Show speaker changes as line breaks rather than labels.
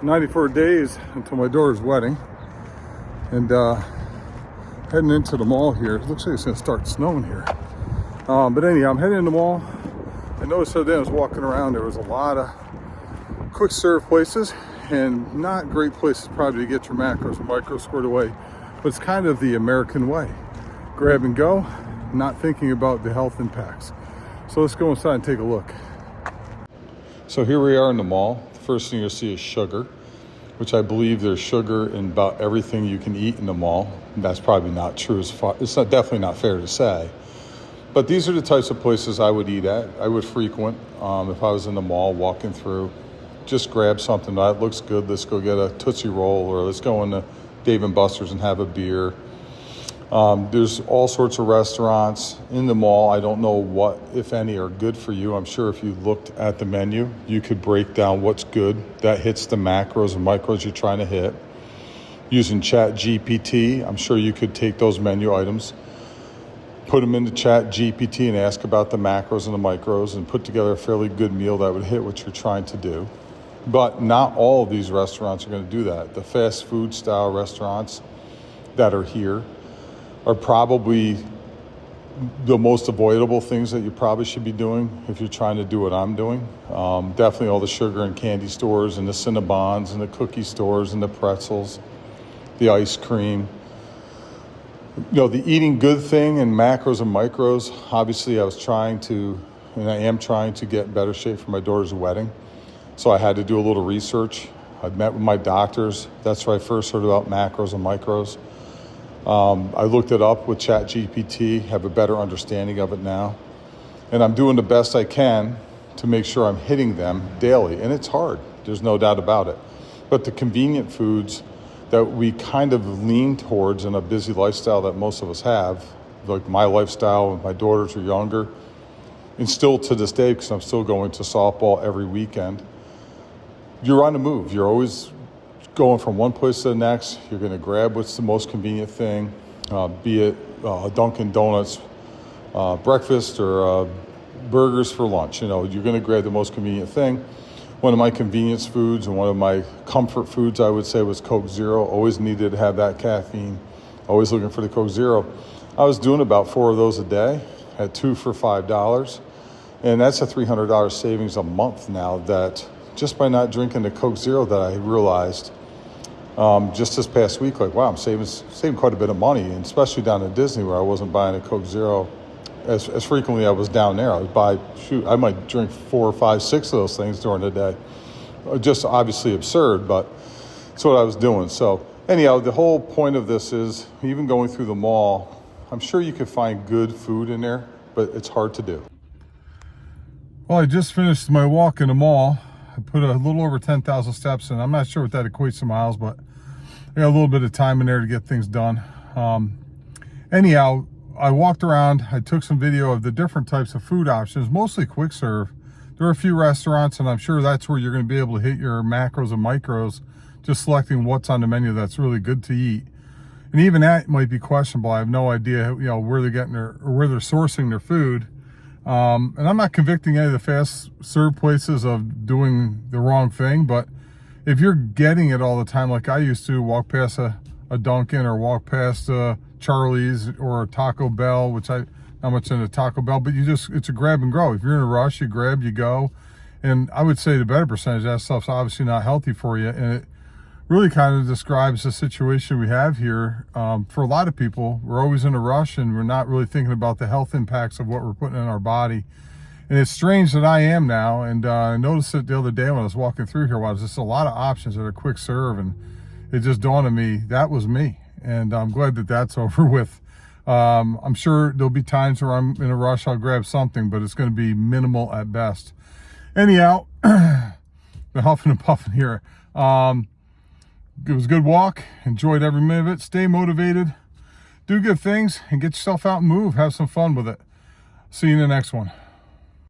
94 days until my daughter's wedding, and heading into the mall here. It looks like it's gonna start snowing here. But anyhow, I'm heading in the mall. I noticed the other day I was walking around, there was a lot of quick serve places and not great places probably to get your macros and micros squared away, but it's kind of the American way. Grab and go, not thinking about the health impacts. So let's go inside and take a look. So here we are in the mall. The first thing you'll see is sugar, which I believe there's sugar in about everything you can eat in the mall. And that's probably not true. It's definitely not fair to say. But these are the types of places I would eat at. I would frequent if I was in the mall walking through. Just grab something that looks good. Let's go get a Tootsie Roll, or let's go into Dave & Buster's and have a beer. There's all sorts of restaurants in the mall. I don't know what, if any, are good for you. I'm sure if you looked at the menu, you could break down what's good that hits the macros and micros you're trying to hit. Using Chat GPT, I'm sure you could take those menu items, put them into Chat GPT and ask about the macros and the micros and put together a fairly good meal that would hit what you're trying to do. But not all of these restaurants are going to do that. The fast food style restaurants that are here are probably the most avoidable things that you probably should be doing if you're trying to do what I'm doing. Definitely all the sugar and candy stores and the Cinnabons and the cookie stores and the pretzels, the ice cream. You know, the eating good thing and macros and micros, obviously I was trying to, and I am trying to get in better shape for my daughter's wedding. So I had to do a little research. I met with my doctors. That's where I first heard about macros and micros. I looked it up with Chat GPT, have a better understanding of it now. And I'm doing the best I can to make sure I'm hitting them daily. And it's hard, there's no doubt about it. But the convenient foods that we kind of lean towards in a busy lifestyle that most of us have, like my lifestyle when my daughters are younger, and still to this day, because I'm still going to softball every weekend, you're on the move. You're always going from one place to the next. You're going to grab what's the most convenient thing, be it a Dunkin' Donuts breakfast or burgers for lunch. You know, you're going to grab the most convenient thing. One of my convenience foods and one of my comfort foods, I would say, was Coke Zero. Always needed to have that caffeine. Always looking for the Coke Zero. I was doing about 4 of those a day at 2 for $5. And that's a $300 savings a month now, that just by not drinking the Coke Zero, that I realized just this past week, like, wow, I'm saving quite a bit of money, and especially down in Disney where I wasn't buying a Coke Zero as frequently. I was down there. I might drink 4 or 5, 6 of those things during the day. Just obviously absurd, but that's what I was doing. So anyhow, the whole point of this is, even going through the mall, I'm sure you could find good food in there, but it's hard to do. Well, I just finished my walk in the mall. I put a little over 10,000 steps in. I'm not sure what that equates to miles, but I got a little bit of time in there to get things done. Anyhow, I walked around. I took some video of the different types of food options, mostly quick serve. There are a few restaurants, and I'm sure that's where you're going to be able to hit your macros and micros, just selecting what's on the menu that's really good to eat. And even that might be questionable. I have no idea, where they're getting or where they're sourcing their food. And I'm not convicting any of the fast serve places of doing the wrong thing, but if you're getting it all the time, like I used to, walk past a Dunkin' or walk past Charlie's or a Taco Bell, which I'm not much into Taco Bell, but it's a grab and go. If you're in a rush, you grab, you go. And I would say the better percentage of that stuff's obviously not healthy for you. And it really kind of describes the situation we have here. For a lot of people, we're always in a rush and we're not really thinking about the health impacts of what we're putting in our body. And it's strange that I am now. And I noticed it the other day when I was walking through here. There's just a lot of options that are quick serve, and it just dawned on me that was me. And I'm glad that that's over with. I'm sure there'll be times where I'm in a rush, I'll grab something, but it's going to be minimal at best. Anyhow, been huffing and puffing here. It was a good walk. Enjoyed every minute of it. Stay motivated. Do good things and get yourself out and move. Have some fun with it. See you in the next one.